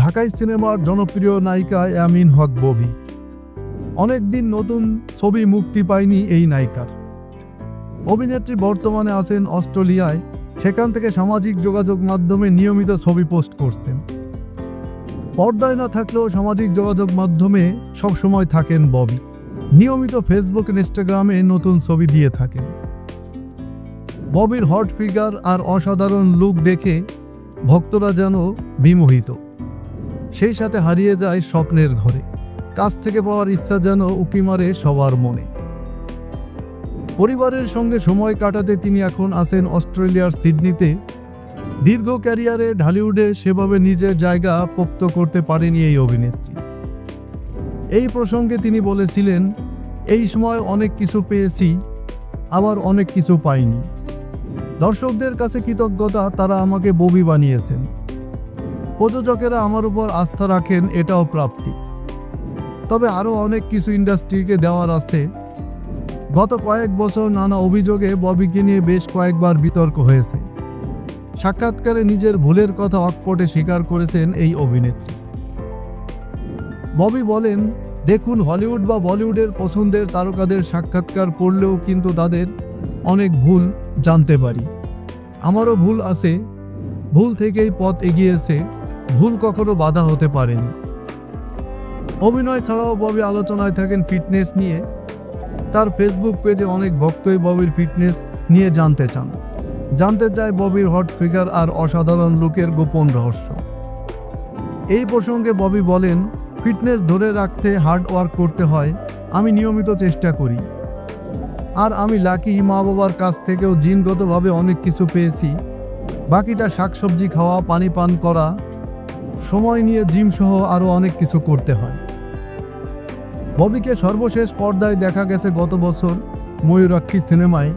ঢাকাই সিনেমার জনপ্রিয় নায়িকা ইয়ামিন হক ববি। অনেকদিন নতুন ছবি মুক্তি পায়নি এই নায়িকার। অভিনেত্রী বর্তমানে আছেন অস্ট্রেলিয়ায়, সেখান থেকে সামাজিক যোগাযোগ মাধ্যমে নিয়মিত ছবি পোস্ট করছেন। পর্দায় না থাকলেও সামাজিক যোগাযোগ মাধ্যমে সবসময় থাকেন ববি। নিয়মিত ফেসবুক ইনস্টাগ্রামে নতুন ছবি দিয়ে থাকেন। ববির হট ফিগার আর অসাধারণ লুক দেখে ভক্তরা যেন বিমোহিত, সেই সাথে হারিয়ে যায় স্বপ্নের ঘরে। কাছ থেকে পাওয়ার ইচ্ছা যেন উঁকি মারে সবার মনে। পরিবারের সঙ্গে সময় কাটাতে তিনি এখন আছেন অস্ট্রেলিয়ার সিডনিতে। দীর্ঘ ক্যারিয়ারে ঢালিউডে সেভাবে নিজের জায়গা পোক্ত করতে পারেনি এই অভিনেত্রী। এই প্রসঙ্গে তিনি বলেছিলেন, এই সময় অনেক কিছু পেয়েছি, আবার অনেক কিছু পাইনি। দর্শকদের কাছে কৃতজ্ঞতা, তারা আমাকে ববি বানিয়েছেন। প্রযোজকেরা আমার উপর আস্থা রাখেন, এটাও প্রাপ্তি। তবে আরও অনেক কিছু ইন্ডাস্ট্রিকে দেওয়ার আছে। গত কয়েক বছর নানা অভিযোগে ববিকে নিয়ে বেশ কয়েকবার বিতর্ক হয়েছে। সাক্ষাৎকারে নিজের ভুলের কথা অকপটে স্বীকার করেছেন এই অভিনেত্রী। ববি বলেন, দেখুন, হলিউড বা বলিউডের পছন্দের তারকাদের সাক্ষাৎকার পড়লেও কিন্তু তাদের অনেক ভুল জানতে পারি। আমারও ভুল আছে, ভুল থেকেই পথ এগিয়েছে, ভুল কখনো বাধা হতে পারেনি। অভিনয় ছাড়াও ববি আলোচনায় থাকেন ফিটনেস নিয়ে। তার ফেসবুক পেজে অনেক ভক্তই ববির ফিটনেস নিয়ে জানতে চায় ববির হট ফিগার আর অসাধারণ লুকের গোপন রহস্য। এই প্রসঙ্গে ববি বলেন, ফিটনেস ধরে রাখতে হার্ড ওয়ার্ক করতে হয়, আমি নিয়মিত চেষ্টা করি। আর আমি লাকি, মা বাবার কাছ থেকেও জিনগতভাবে অনেক কিছু পেয়েছি। বাকিটা শাকসবজি খাওয়া, পানি পান করা, সময় নিয়ে জিম সহ আরও অনেক কিছু করতে হয়। ববিকে সর্বশেষ পর্দায় দেখা গেছে গত বছর ময়ূরাক্ষী সিনেমায়।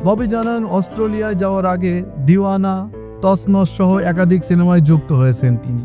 ববি জানান, অস্ট্রেলিয়ায় যাওয়ার আগে দিওয়ানা, তছনছ সহ একাধিক সিনেমায় যুক্ত হয়েছেন তিনি।